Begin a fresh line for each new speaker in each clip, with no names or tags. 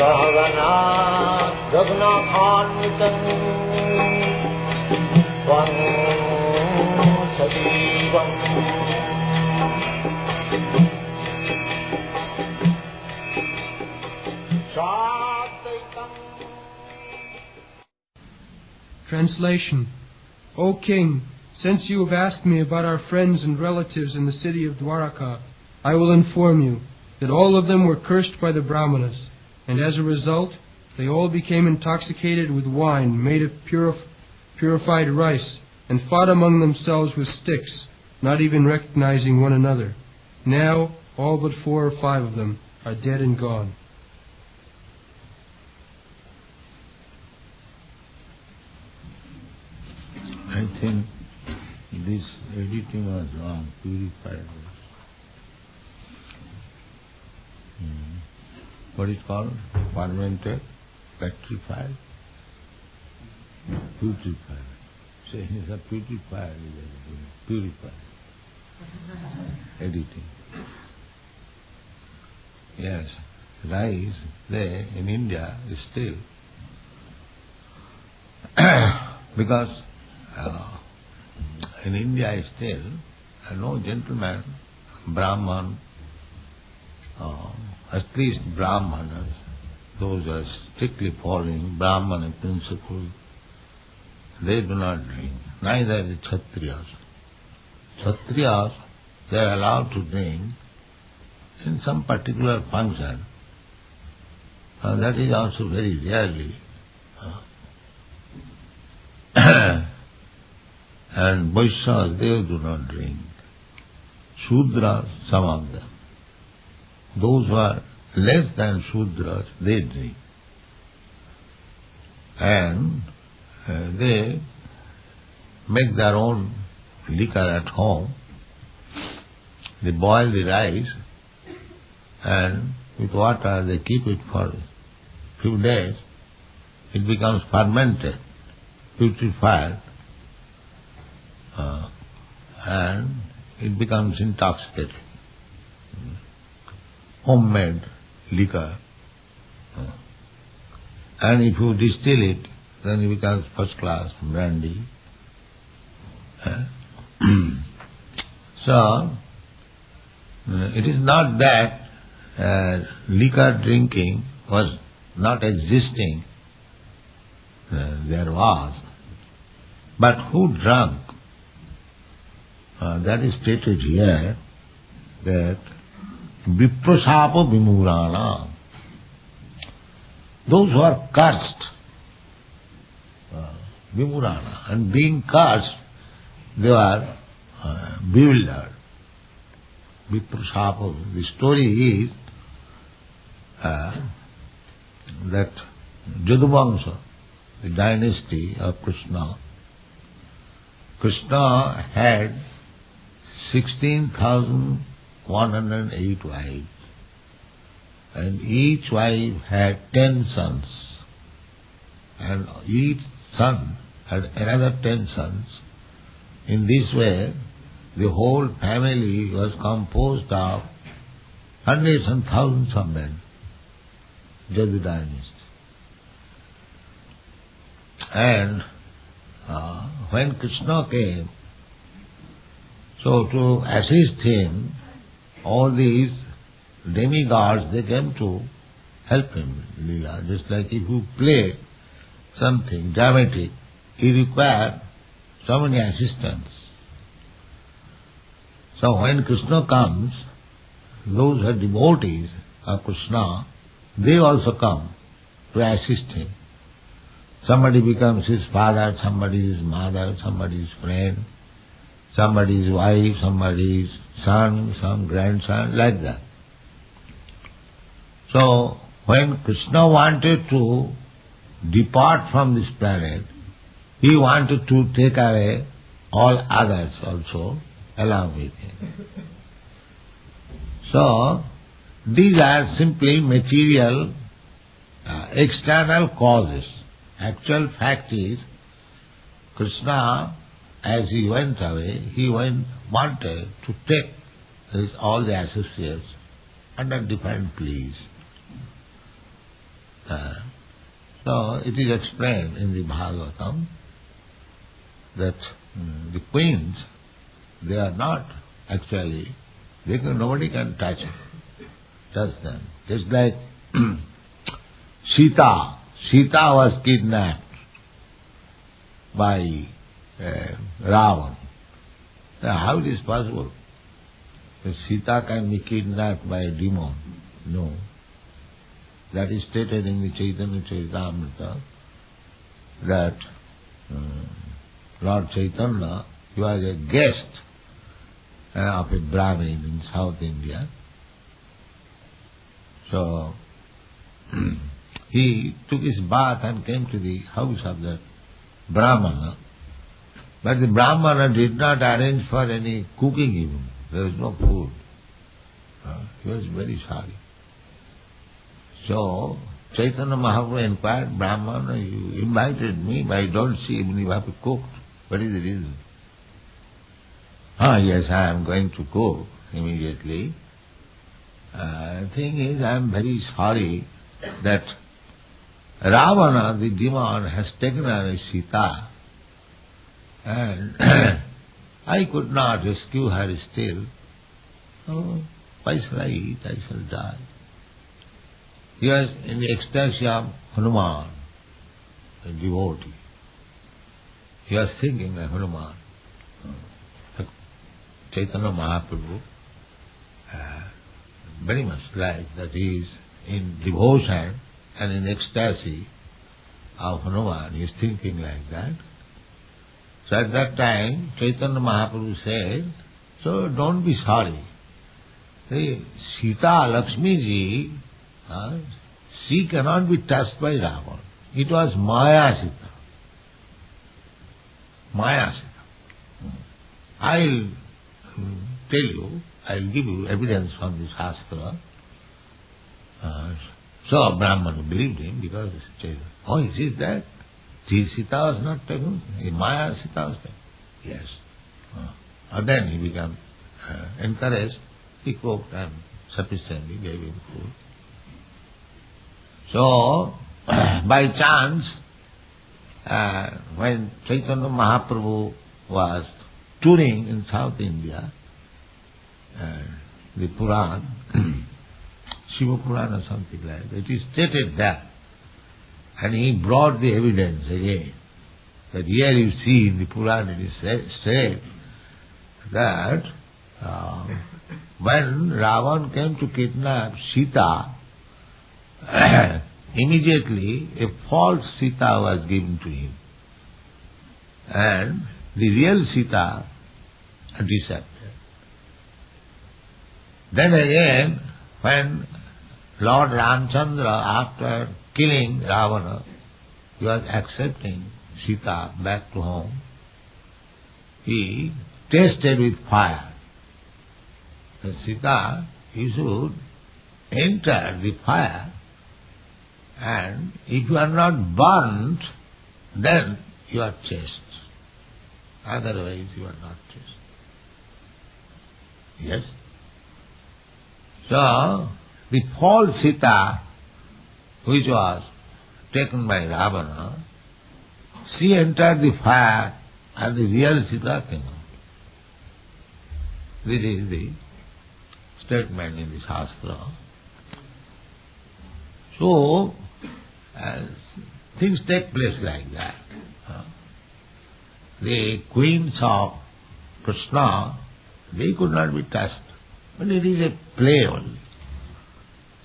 Sahagana Raghunathanitam Svam Sadivam.
Translation. O King, since you have asked me about our friends and relatives in the city of Dvaraka, I will inform you that all of them were cursed by the brahmanas, and as a result, they all became intoxicated with wine made of purified rice, and fought among themselves with sticks, not even recognizing one another. Now, all but 4 or 5 of them are dead and gone.
I think this editing was wrong, purified. What is called? Fermented, putrefied, putrefied. So it is a putrefied, purified. Editing. Yes, rice there in India is still because in India is still no gentleman, Brahman, at least brahmanas, those are strictly following Brahmana principles, they do not drink. Neither the Kshatriyas. Kshatriyas, they are allowed to drink in some particular function. That is also very rarely. And Vaishyas, they do not drink. Shudras, some of them. Those who are less than Shudras, they drink. And they make their own liquor at home. They boil the rice and with water they keep it for a few days. It becomes fermented, putrefied, and it becomes intoxicated. Homemade liquor. And if you distill it, then it becomes first class brandy. So, it is not that liquor drinking was not existing, there was, but who drank? That is stated here, that viprasapa vimurana, those who are cursed, vimurana, and being cursed, they are bewildered. Viprasapa, the story is that Yaduvamsa, the dynasty of Krishna, Krishna had 16,108 wives, and each wife had 10 sons, and each son had another 10 sons. In this way, the whole family was composed of hundreds and thousands of men, Yadu dynasty. And when Krishna came, so to assist him, all these demigods, they came to help him, Leela. Just like if you play something dramatic, you require so many assistants. So when Krishna comes, those who are devotees of Krishna, they also come to assist him. Somebody becomes his father, somebody his mother, somebody his friend, somebody's wife, somebody's son, some grandson, like that. So, when Krishna wanted to depart from this planet, he wanted to take away all others also along with him. So, these are simply material, external causes. Actual fact is, Krishna, as he went away, he wanted to take all the associates under different pleas. So it is explained in the Bhagavatam that the queens, they are not actually, nobody can touch them. Just like Sita was kidnapped by Ravan. Now how it is possible that Sita can be kidnapped by a demon? No. That is stated in the Chaitanya Charitamrita that Lord Chaitanya, he was a guest of a Brahmin in South India. So he took his bath and came to the house of the brahmana, but the brahmana did not arrange for any cooking even. There was no food. He was very sorry. So Chaitanya Mahaprabhu inquired, Brahmana, you invited me, but I don't see even you have cooked. What is the reason? Yes, I am going to cook immediately. Thing is, I am very sorry that Ravana, the demon, has taken away Sita, and I could not rescue her still. So, why shall I eat? I shall die. He was in the ecstasy of Hanuman, a devotee. He was thinking like Hanuman. Chaitanya Mahaprabhu very much like that he is in devotion and in ecstasy of Hanuman. He is thinking like that. So at that time, Chaitanya Mahaprabhu said, so don't be sorry. See, Sita Lakshmi ji, she cannot be touched by Ravan. It was Maya Sita. Maya Sita. I'll tell you, I'll give you evidence from the Shastra. So Brahmana believed him because he said, is it that? The Sita was not taken, Maya Sita was taken. Yes. And then he became encouraged. He cooked and sufficiently gave him food. So, by chance, when Chaitanya Mahaprabhu was touring in South India, the Puran, Shiva Puran or something like that, it is stated there. And he brought the evidence again. That here you see in the Puran it is said that when Ravan came to kidnap Sita, immediately a false Sita was given to him. And the real Sita disappeared. Then again, when Lord Ramchandra, after killing Ravana, he was accepting Sita back to home, he tasted with fire. The Sita, you should enter the fire, and if you are not burnt, then you are chaste. Otherwise you are not chaste. Yes? So, the false Sita, which was taken by Ravana, she entered the fire and the real Sita came out. This is the statement in the Shastra. So, things take place like that. The queens of Krishna, they could not be touched, but it is a play only.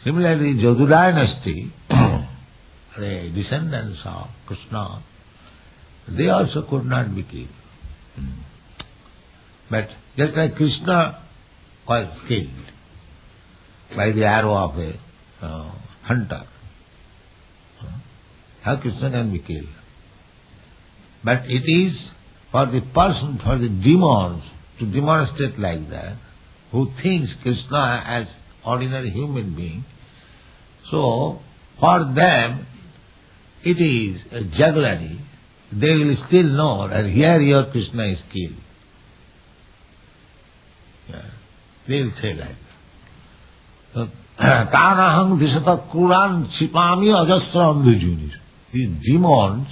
Similarly, Jadu dynasty, the descendants of Krishna, they also could not be killed. But just like Krishna was killed by the arrow of a hunter, how Krishna can be killed? But it is for the person, for the demons, to demonstrate like that, who thinks Krishna as ordinary human being. So, for them, it is a jugglery. They will still know that here your Krishna is killed. Yeah. They will say like that. So, Tanahang disata kuran chipami ajasra andhujunis. These demons,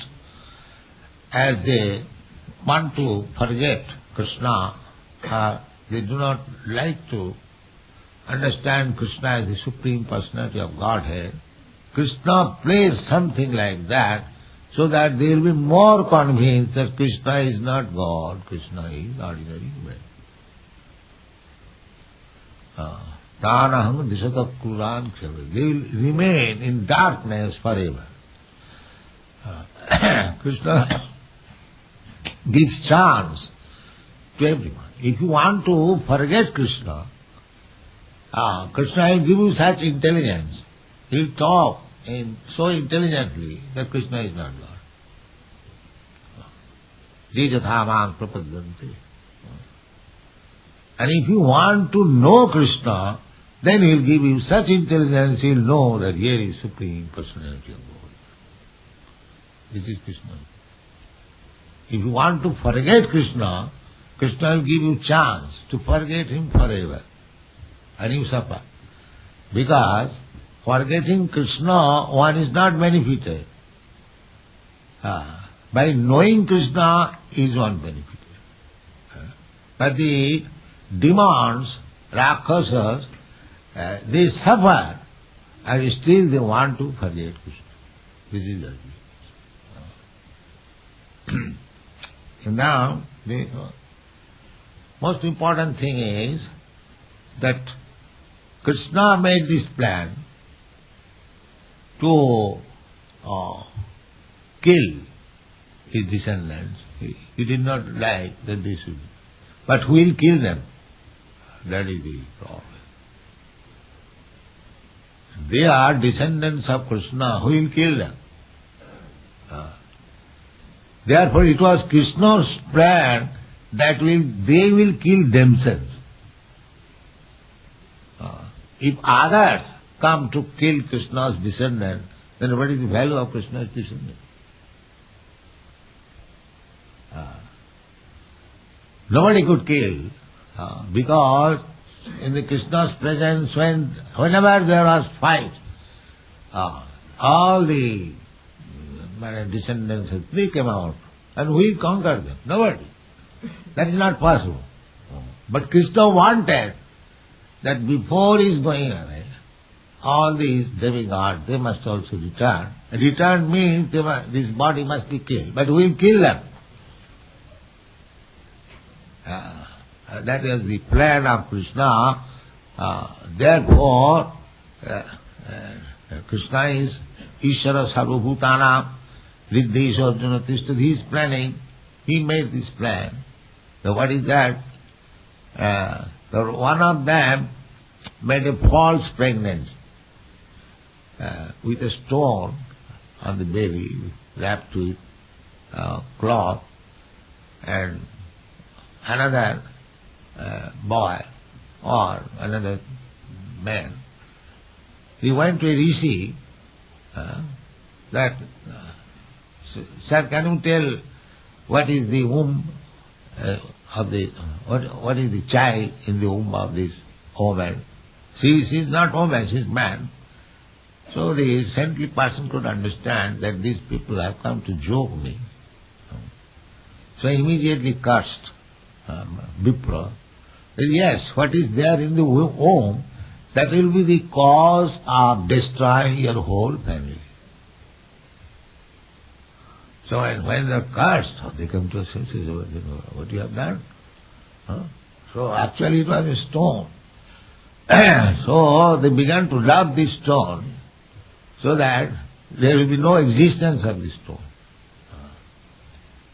as they want to forget Krishna, they do not like to understand Krishna as the Supreme Personality of Godhead. Krishna plays something like that so that they will be more convinced that Krishna is not God, Krishna is ordinary man. Tanaham disata kuran kshavi. They will remain in darkness forever. Krishna gives chance to everyone. If you want to forget Krishna, Krishna will give you such intelligence. He will talk so intelligently that Krishna is not God. Jijathamang prapadanti. And if you want to know Krishna, then he will give you such intelligence, he will know that here is Supreme Personality of God. This is Krishna. If you want to forget Krishna, Krishna will give you chance to forget him forever. And you suffer. Because forgetting Krishna, one is not benefited. By knowing Krishna is one benefited. But the demons, Rakshasas, they suffer and still they want to forget Krishna. This is the idea. And now, the most important thing is that Krishna made this plan to kill his descendants. He did not like that they should. But who will kill them? That is the problem. They are descendants of Krishna. Who will kill them? Therefore it was Krishna's plan that they will kill themselves. If others come to kill Krishna's descendants, then what is the value of Krishna's descendants? Nobody could kill, because in the Krishna's presence, whenever there was fight, all the descendants, they came out, and we conquered them. Nobody. That is not possible. But Krishna wanted that before he is going away, all these demigods, they must also return. Return means this body must be killed, but we will kill them. That is the plan of Krishna. Therefore, Krishna is Ishvara Sarvabhutanam, Riddhesha Arjuna Tishtha. He is planning. He made this plan. So what is that? One of them made a false pregnancy with a stone on the belly, wrapped with cloth, and another boy or another man, he went to a rishi that, sir, can you tell what is the womb of the, what is the child in the womb of this woman? She is not woman, she is man. So the saintly person could understand that these people have come to joke me. So he immediately cursed Vipra. Yes, what is there in the womb, that will be the cause of destroying your whole family. So when they are cursed, they come to a senses, what you have done? So actually it was a stone. So they began to rub this stone so that there will be no existence of this stone.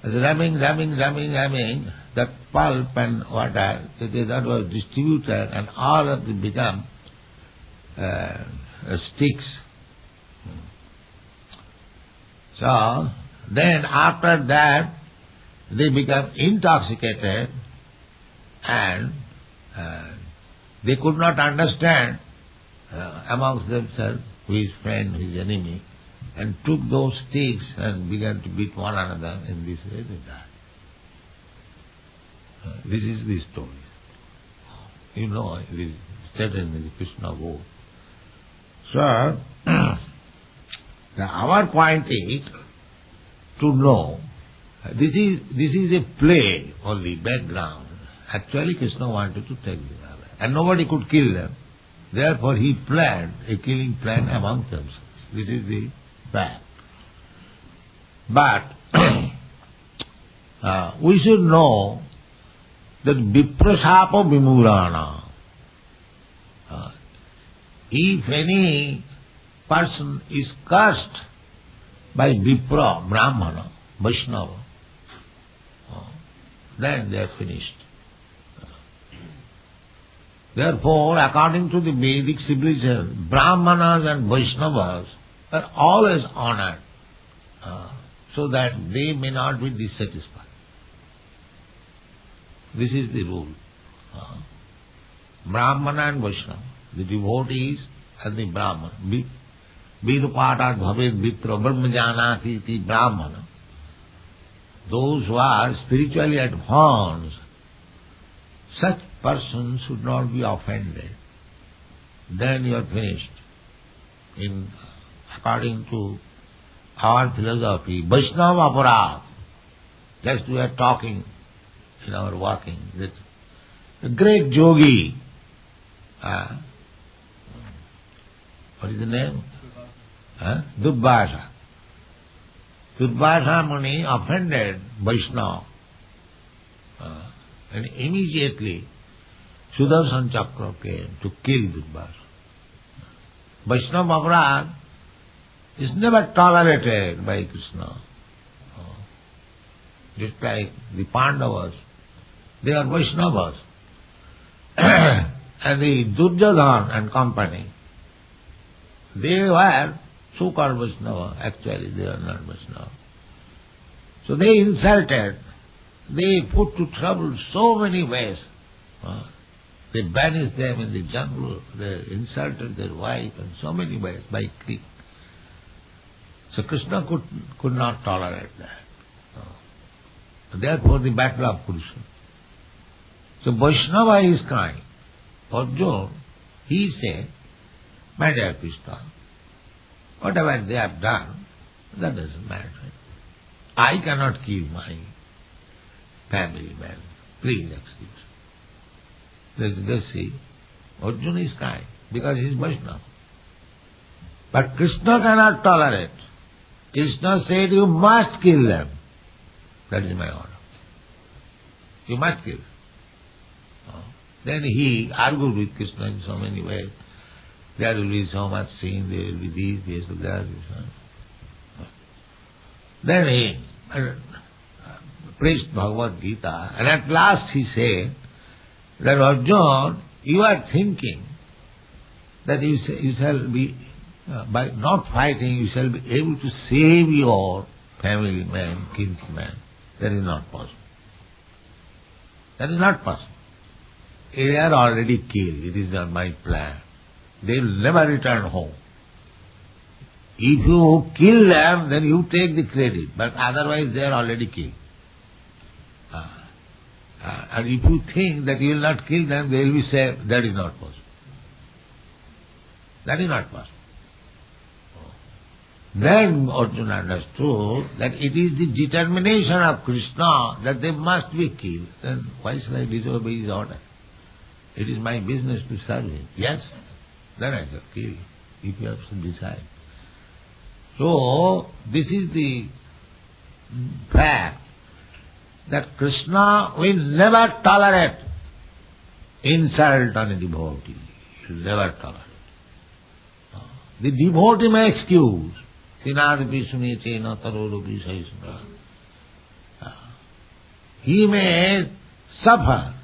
Rubbing, that pulp and water, that was distributed, and all of them become sticks. So then after that they become intoxicated, and they could not understand amongst themselves who is friend, who is enemy, and took those sticks and began to beat one another. In this way they died. This is the story. You know, it is stated in the Krishna book So, our point is to know, this is a play only, background. Actually Krishna wanted to take them away. And nobody could kill them. Therefore he planned a killing plan among themselves. This is the fact. But we should know that viprasapa vimurana. If any person is cursed by Vipra, Brahmana, Vaishnava, then they are finished. Therefore, according to the Vedic civilization, Brahmanas and Vaishnavas are always honored so that they may not be dissatisfied. This is the rule. Brahmana and Vaishnava, the devotees and the Brahmana. Vidupatat bhaved vipra brahmajanati iti Brahmana. Those who are spiritually advanced, such persons should not be offended. Then you are finished. According to our philosophy, Vaishnava aparad, just we are talking in our walking, that the great yogi, what is the name? Dvaraka. Dvaraka Muni offended Vaishnava. And immediately Sudarshan Chakra came to kill Dvaraka. Vaishnava aparad is never tolerated by Krishna. Just like the Pandavas, they are Vaishnavas. And the Duryodhana and company, they were so-called Vaishnava. Actually, they are not Vaishnava. So they insulted, they put to trouble so many ways. They banished them in the jungle, they insulted their wife in so many ways by creed. So Krishna could not tolerate that. Therefore the battle of Kurukshetra. So Vaishnava is crying. Arjuna, he said, my dear Krishna, whatever they have done, that doesn't matter. I cannot kill my family man. Please excuse. Let's see. Arjuna is crying because he is Vaishnava. But Krishna cannot tolerate. Krishna said, you must kill them. That is my order. You must kill. Then he argued with Krishna in so many ways. There will be so much sin, there will be this, that. Then he preached Bhagavad Gita, and at last he said that Arjuna, you are thinking that you shall be, by not fighting, you shall be able to save your family man, kinsman. That is not possible. That is not possible. They are already killed. It is not my plan. They will never return home. If you kill them, then you take the credit, but otherwise they are already killed. And if you think that you will not kill them, they will be saved, that is not possible. That is not possible. Then Arjuna understood that it is the determination of Krishna that they must be killed. Then why shall I disobey his order? It is my business to serve him. Yes, then I shall kill him, if you have to decide. So, this is the fact that Krishna will never tolerate insult on a devotee. He will never tolerate. The devotee may excuse. Tinadapi sunechena tarorupi sahisna. He may suffer,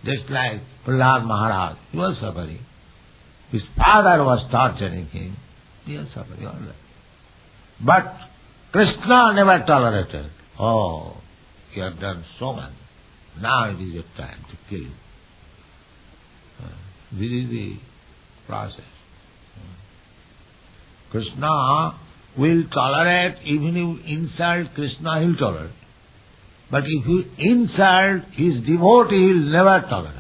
just like Prahlad Maharaj. He was suffering. His father was torturing him. He was suffering all that. But Krishna never tolerated. Oh, you have done so much. Now it is your time to kill him. This is the process. Krishna will tolerate, even if you insult Krishna, he will tolerate. But if you insult his devotee, he will never tolerate.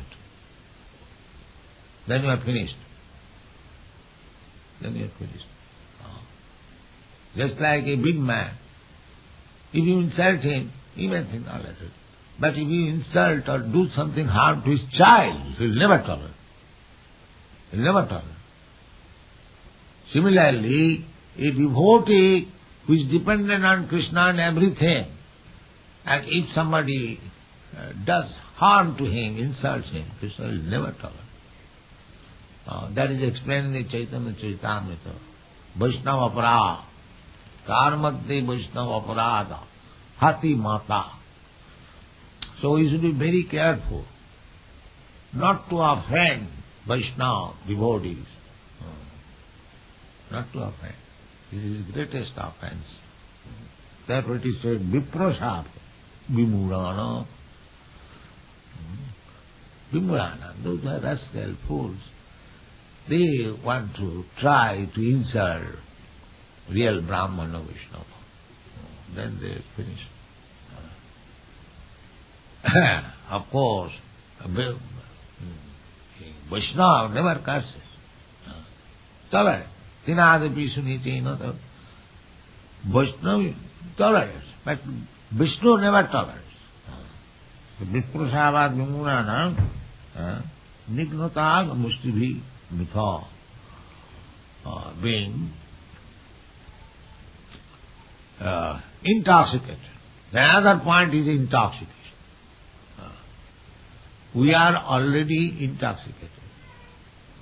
Then you are finished. then you are finished. Just like a big man. If you insult him, he may think, oh, let it. But if you insult or do something harm to his child, he will never tolerate. He will never tolerate. Similarly, a devotee who is dependent on Krishna and everything, and if somebody does harm to him, insults him, Krishna will never tolerate. That is explained in the Chaitanya Charitamrita. Vaishnava aparad, karmadde Vaishnava aparada, hati mata. So we should be very careful not to offend Vaishnava devotees. Not to offend. This is the greatest offense. That's what is said, viprasap, vimurana. Vimurana, those are rascal fools. They want to try to insult real Brahmana Vaishnava. Then they finish. Of course, Vaishnava never curses. Tolerant. Tinadapi suniti, Vaishnava tolerates, but Vishnu never tolerates. Viprasavad vimurana, nignata mushtibhi mitha, being intoxicated. The other point is intoxication. We are already intoxicated.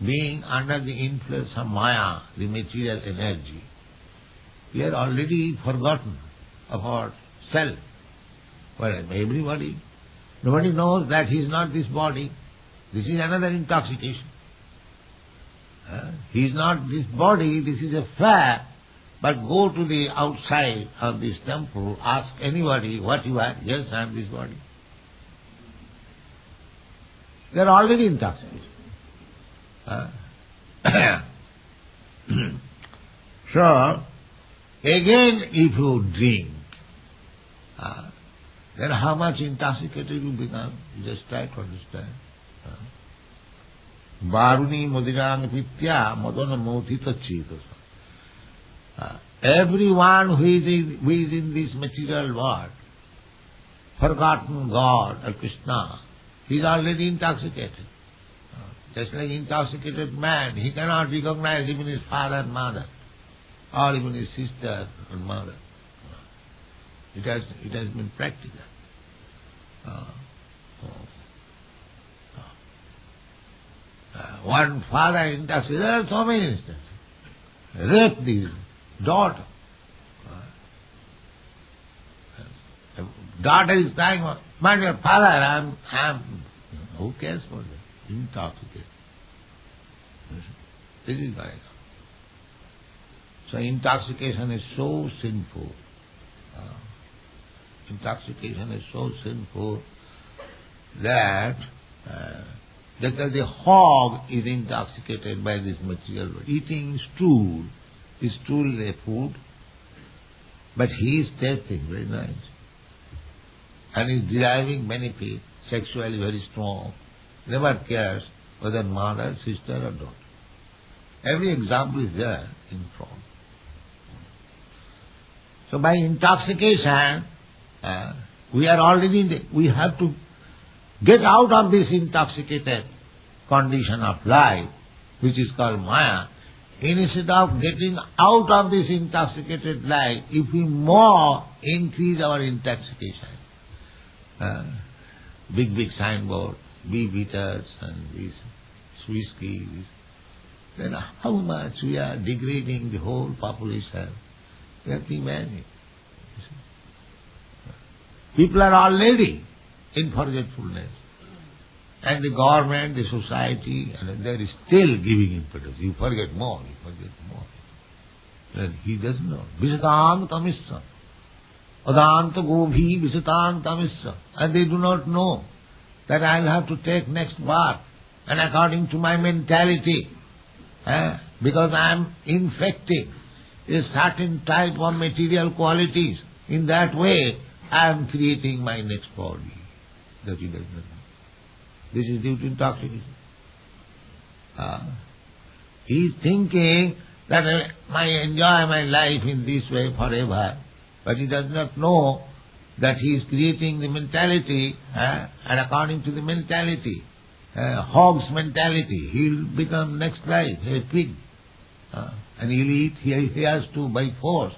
Being under the influence of Maya, the material energy, we are already forgotten of our self. Whereas everybody, nobody knows that he is not this body. This is another intoxication. He is not this body, this is a fact. But go to the outside of this temple, ask anybody what you are. Yes, I am this body. They are already intoxicated. So, again if you drink, then how much intoxicated you become? You just try to understand. Varuni modirang pitya madana motita chitasa. Everyone who is in this material world, forgotten God or Krishna, he is already intoxicated. Just like intoxicated man, he cannot recognize even his father and mother, or even his sister and mother. It has been practical. One father intoxicated, there are so many instances. Rape his daughter. Daughter is crying, my dear father, I'm who cares for that? Intoxicated. This is Dvaraka. So intoxication is so sinful. Intoxication is so sinful that just as the hog is intoxicated by this material world, eating stool is a food, but he is tasting very nice and is deriving benefit, sexually very strong, never cares whether mother, sister or daughter. Every example is there in front. So by intoxication, we are already we have to get out of this intoxicated condition of life, which is called Maya. Instead of getting out of this intoxicated life, if we more increase our intoxication, big signboard, beef-eaters and these whiskey, then how much we are degrading the whole population. You have to imagine. People are already in forgetfulness. And the government, the society, and they are still giving impetus. You forget more, you forget more. Then he doesn't know. Visatang tamissa. Adanta gobhi visatang tamissa. And they do not know that I will have to take next birth. And according to my mentality, because I am infecting a certain type of material qualities, in that way I am creating my next body. That he does not know. This is due to intoxication. He is thinking that I enjoy my life in this way forever. But he does not know that he is creating the mentality, and according to the mentality, hog's mentality, he will become next life a pig. And he will eat, he has to by force.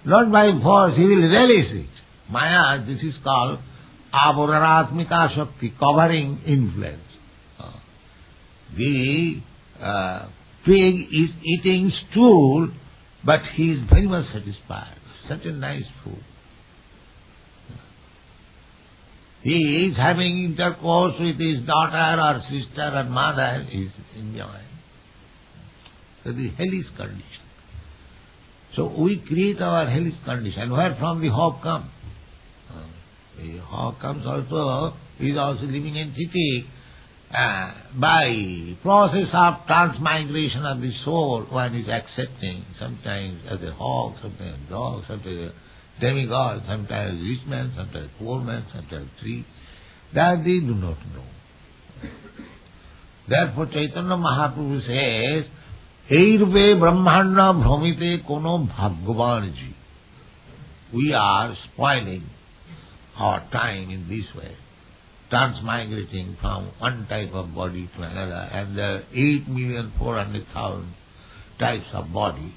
Not by force, he will relish it. Maya, this is called avararatmika shakti, covering influence. The pig is eating stool, but he is very much satisfied. Such a nice food. He is having intercourse with his daughter or sister or mother, he is enjoying. So the hellish condition. So we create our hellish condition. Where from the hog comes? The hog comes also, is also living entity. By process of transmigration of the soul, one is accepting, sometimes as a hog, sometimes a dog, sometimes a demigod, sometimes a rich man, sometimes a poor man, sometimes a tree. That they do not know. Therefore Chaitanya Mahaprabhu says, Eirve brahmana bhramite kono bhagavanji. We are spoiling our time in this way, transmigrating from one type of body to another, and there are 8,400,000 types of body.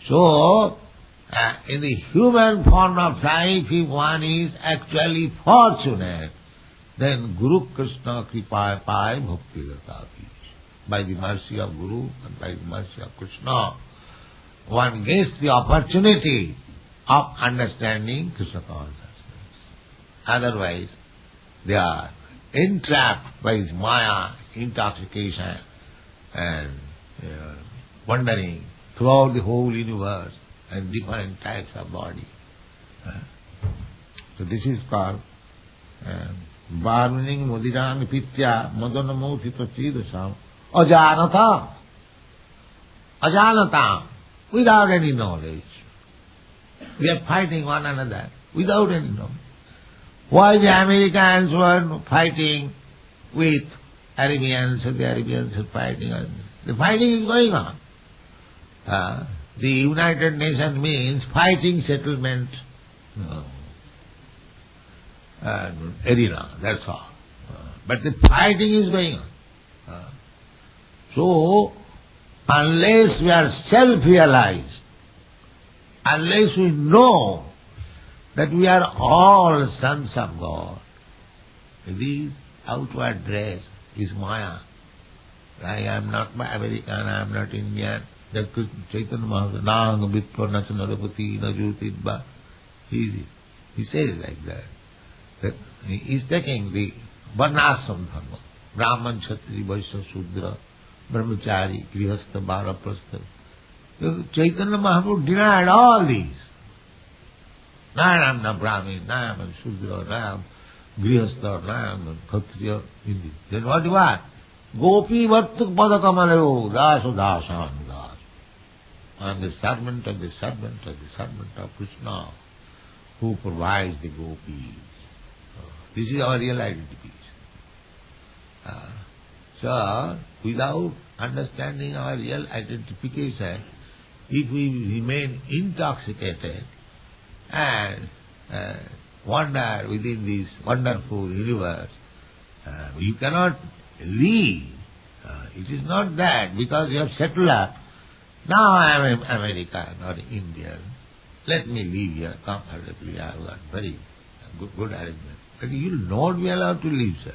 So, in the human form of life, if one is actually fortunate, then Guru Krishna Kripa Pai Bhakti Lata. By the mercy of Guru and by the mercy of Krishna, one gets the opportunity of understanding Krishna consciousness. Otherwise, they are entrapped by his maya, intoxication, and wandering throughout the whole universe and different types of body. So this is called Varmaning Mudirang Pitya Madanamotita Chidasam Ajanata. Ajanata, without any knowledge. We are fighting one another without any knowledge. Why the Americans were fighting with Arabians, and the Arabians are fighting? The fighting is going on. The United Nations means fighting settlement arena, that's all. But the fighting is going on. So, unless we are self-realized, unless we know that we are all sons of God, this outward dress is Maya. I am not American, I am not Indian. That Chaitanya Mahaprabhu, Nang Vitva Nachanarapati Najutidba. He says like that. That he is taking the varnasam dharma, Brahman, Kshatriya, Vaishya, Shudra, Brahmachari, Grihastha, Baraprastha. Chaitanya Mahaprabhu denied all these. No, I am not Brahmin, no, I am Shudra, no, I am Grihastha, no, I am Kshatriya. Then what do you want? Gopi Vartuk Padakamaleo, Daso Dasan Das. I am the servant of the servant of the servant of Krishna, who provides the gopis. This is our real identity. So, without understanding our real identification, if we remain intoxicated and wander within this wonderful universe, you cannot live. It is not that because you have settled up, now I am American or Indian, let me live here comfortably, I have got very good arrangement. But you will not be allowed to live, sir.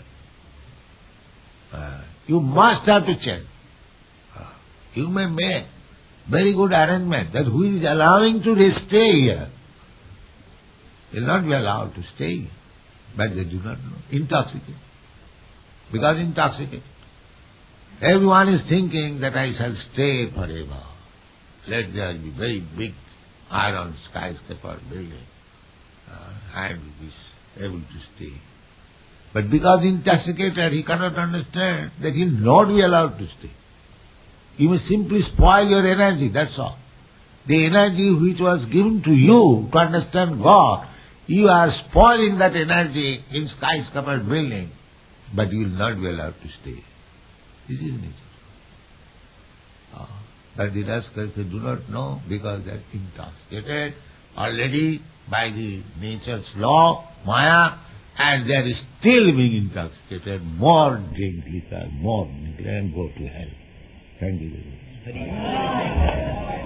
You must have to change. You may make very good arrangement that who is allowing to stay here will not be allowed to stay here. But they do not know. Intoxicated. Because intoxicated. Everyone is thinking that I shall stay forever. Let there be very big iron skyscraper building. I will be able to stay. But because intoxicated, he cannot understand that he will not be allowed to stay. You may simply spoil your energy, that's all. The energy which was given to you to understand God, you are spoiling that energy in skyscraper building, but you will not be allowed to stay. This is nature. But the rascals, they do not know because they are intoxicated already by the nature's law, Maya, and they are still being intoxicated. More drink liquor, more drink, and go to hell. Thank you very much.